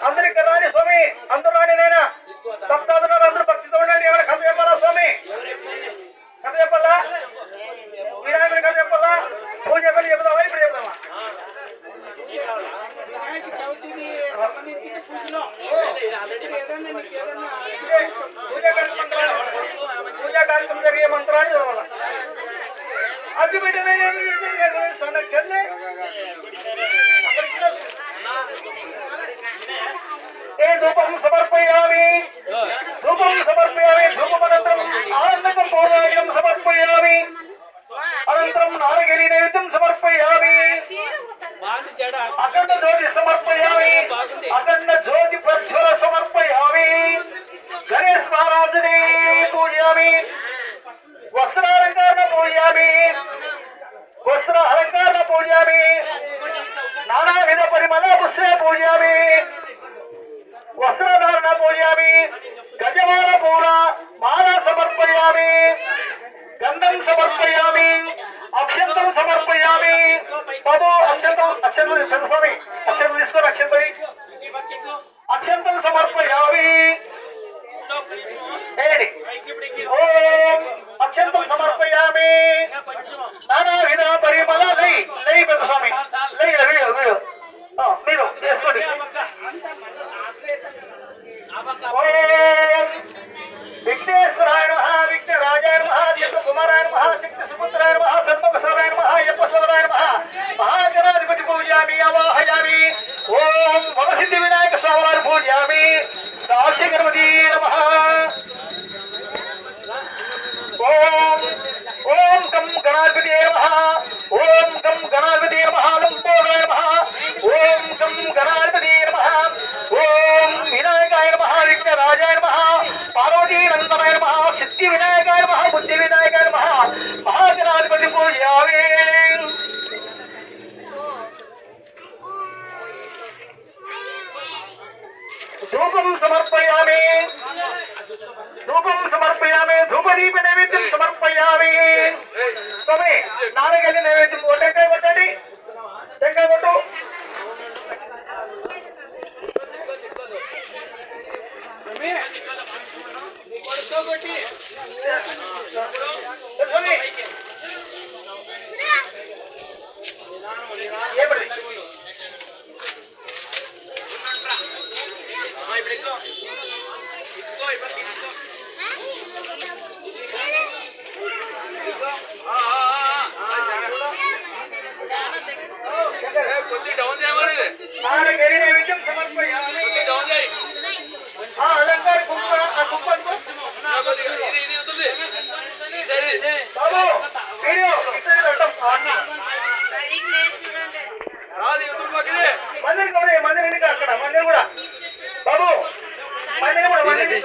అందరికి రాని స్వామి, అందరూ రాని నాయన. భక్తాదులు అందరూ భక్తితో ఉండండి. ఏమైనా కథ చెప్పాలా స్వామి? కథ చెప్పాలా? వినాయకుడి కథ చెప్పాలా? పూజ పని చెప్తావా? ఇప్పుడు చెప్తావా? పూజా కార్యక్రమం జరిగే మంత్రాన్ని చదవాలా? అది పెట్టిన ధూపం సమర్పయామి, ధూపం సమర్పయామి, ధూపమనంతరం ఆనందకం పౌరాణ్యం సమర్పయామి, అనంతరం నారగిరి నైవేద్యం సమర్పయామి, అఖండ జ్యోతి సమర్పయామి, అఖండ జ్యోతి ప్రజ్వల సమర్పయామి, గణేష్ మహారాజుని పూజయామి, వస్త్రాలంకరణ పూజయామి, వస్త్ర అలంకరణ పూజయామి, నానావిధ పరిమళ పుష్ప పూజయామి, వస్త్రధారణ పూజయామి, గజమాల పూల మాల సమర్పయామి, గంధం సమర్పయామి, అక్షంతం సమర్పయామి. బాబు అక్షంతం స్వామి అక్షంతం తీసుకొని అక్షంతం సమర్పయామి. ఓం అక్షంతం సమర్పయామి. నానావిధ పరిమళ లై లై పెద్ద స్వామి లై మీరు వేసుకోండి. ఓం విఘ్నేశ్వరాయ నమః, విఘ్నరాజాయ నమః, చంద్రకుమారాయ నమః, శక్తి సుపుత్రాయ నమః, సర్వకృష్ణాయ నమః, యజ్ఞస్వరాయ నమః, మహాగణాధిపతి పూజయామి, ఆవాహయామి. ఓం వరసిద్ధి వినాయక స్వామి వారి పూజయామి. సాక్షి గణపతి నమః. ఓం ఓం గం గణాధిపతి నమః, ఓం గం గణాధిపతి నమః, లంబోదరాయ నమః, ఓం గం గణాధిపతి నమః, ఓం వినాయకాయ నమః, విఘ్నరాజాయ నమః, పార్వతీ నందనాయ నమః, సిద్ధి వినాయకాయ నమః, బుద్ధి వినాయకాయ నమః, మహాగణాధిపతి పూజయామి. ధూపం సమర్పయామి, ధూపం సమర్పయామి, ధూపదీప నైవేద్యం సమర్పయామి. స్వామి నాన్నగారి నైవేద్యం టెంకాయ కొట్టండి, టెంకాయ కొట్టు. నాన్నగారి నైవేద్యం సమర్పయామి. అలంకార బాబు వీడియో మందిని మందిని అక్కడ మందిని కూడా బాబు మందిని కూడా మందిని.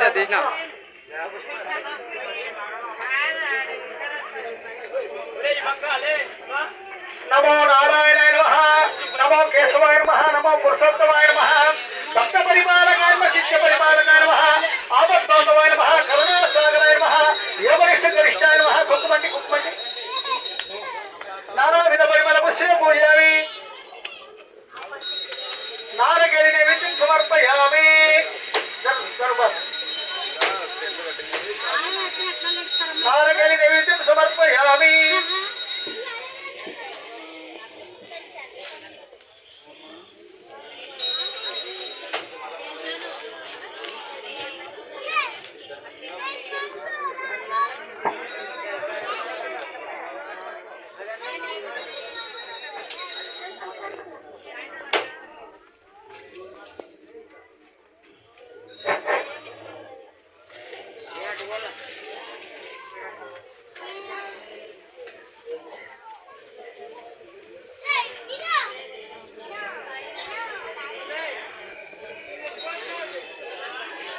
నమో నారాయణాయ నమః, నమో కేశవాయ నమః, నమో పురుషోత్తమాయ నమః, భక్త పరిపాలకాయ నమః, శిష్య పరిపాలకాయ నమః, ఆపద్బాంధవాయ నమః, కరుణాసాగరాయ నమః, యోగనిష్ట గరిష్టాయ నమః. కుక్కుమండి కుక్కుమండి. నానావిధ పరిమళ పుష్ప పూజయామి. నారగిరి నైవేద్యం సమర్పయామి. నారగిరి నైవేద్యం సమర్పయామి.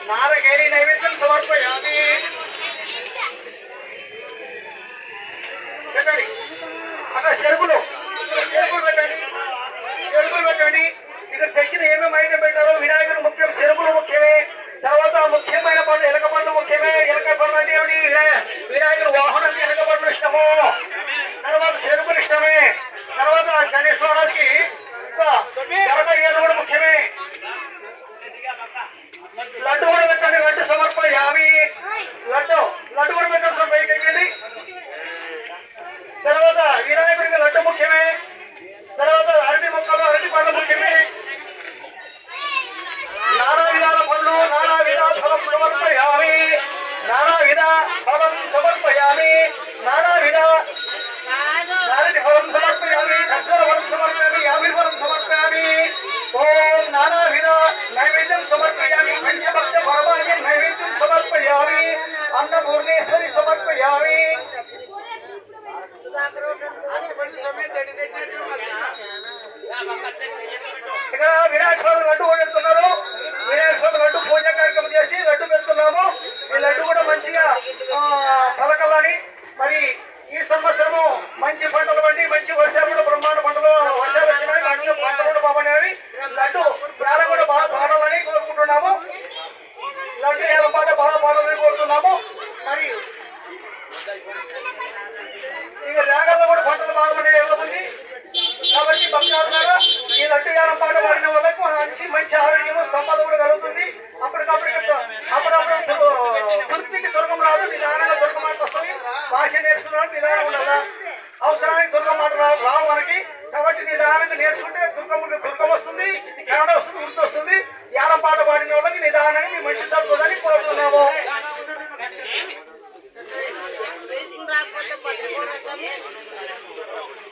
నారగిరి నైవేద్యం సమర్పయామి. పెట్టండి అక్కడ చెరుకులు పెట్టండి, చెరుకులు పెట్టండి. ఇక్కడ తెచ్చిన ఏమేమి ఐటమ్ పెట్టారో వినాయకుడు ముఖ్యం, చెరుకులు ముఖ్యమే. తర్వాత ముఖ్యమైన పనులు ఎలక పనులు ముఖ్యమే. ఎలక పనులు అంటే ఏమిటి? వినాయకుడు వాహనం ఎలక పనులు ఇష్టము. తర్వాత చెరుకులు ఇష్టమే. శనీశ్వరానికి జరగయ్యేది కూడా ముఖ్యమే. లడ్డు కూడా పెట్టండి. లడ్డు సమర్పయామి. లడ్డు కూడా పెట్టండి. పైకి ఎక్కింది. తర్వాత వినాయకుడికి లడ్డు ముఖ్యమే. తర్వాత అరటి మొక్కలు అరటి పండ్లు ముఖ్యమే. నానా విధాల పండ్లు నానా విధ ఫలం సమర్పయామి. నానా విధ ఫలం సమర్పయామి. నానా విధ నారటి ఫలం సమర్పయామి. దక్షర ఫలం సమర్పయామి. యాభై ఫలం సమర్పయామి. ఓం నానా విధ నైవేద్యం సమర్పయామి. పంచభక్ష పరమాన్యం నైవేద్యం సమర్పయామి. అన్నపూర్ణేశ్వరి సమర్పయామి. ఇక్కడ వినాయక స్వామి లడ్డు పెడుతున్నారు. వినాయక స్వామి లడ్డు పూజ కార్యక్రమం చేసి లడ్డు పెడుతున్నాము. ఈ లడ్డు కూడా మంచిగా పలకలని మరి ఈ సంవత్సరము మంచి పంటలు పండి మంచి వర్షాలు కూడా బ్రహ్మాండ పంటలు వర్షాలు వచ్చినాయి. లడ్డు పంటలు కూడా బాగున్నాయి. లడ్డు వేళ కూడా బాగా పాడాలని కోరుకుంటున్నాము. లడ్డు వేళ పాట బాగా పాడాలని కోరుతున్నాము. మరి ఇక రేగల్లో కూడా పంటలు బాగుండే ఉంది. కాబట్టి భక్తులారా ఈ లడ్డు యానం పాట పాడిన వాళ్ళకు మంచి ఆరోగ్యము సంపద కూడా కలుగుతుంది. అప్పుడప్పుడు తృప్తికి దుర్గం రాదు. నిదానంగా దుర్గ మాట వస్తుంది. భాష నేర్చుకున్నాడు నిదానం ఉండాలా. అవసరానికి దుర్గ మాట రావు మనకి. కాబట్టి నిదానంగా నేర్చుకుంటే దుర్గం వస్తుంది, కన్నడ వస్తుంది, గుర్తు వస్తుంది. యానం పాట పాడిన వాళ్ళకి నిదానంగా మీ మంచి జరుగుతుందని కోరుతున్నాము.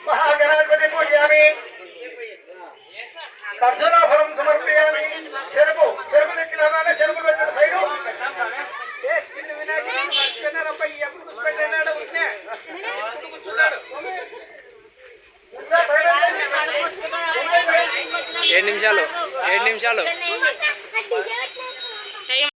మహాగణాధిపతి పూజయామి. ఖర్జూర ఫలం సమర్పయామి. చెరుకు తెచ్చినారా? చెరుకు పెట్టిన సైడు ఏడు నిమిషాలు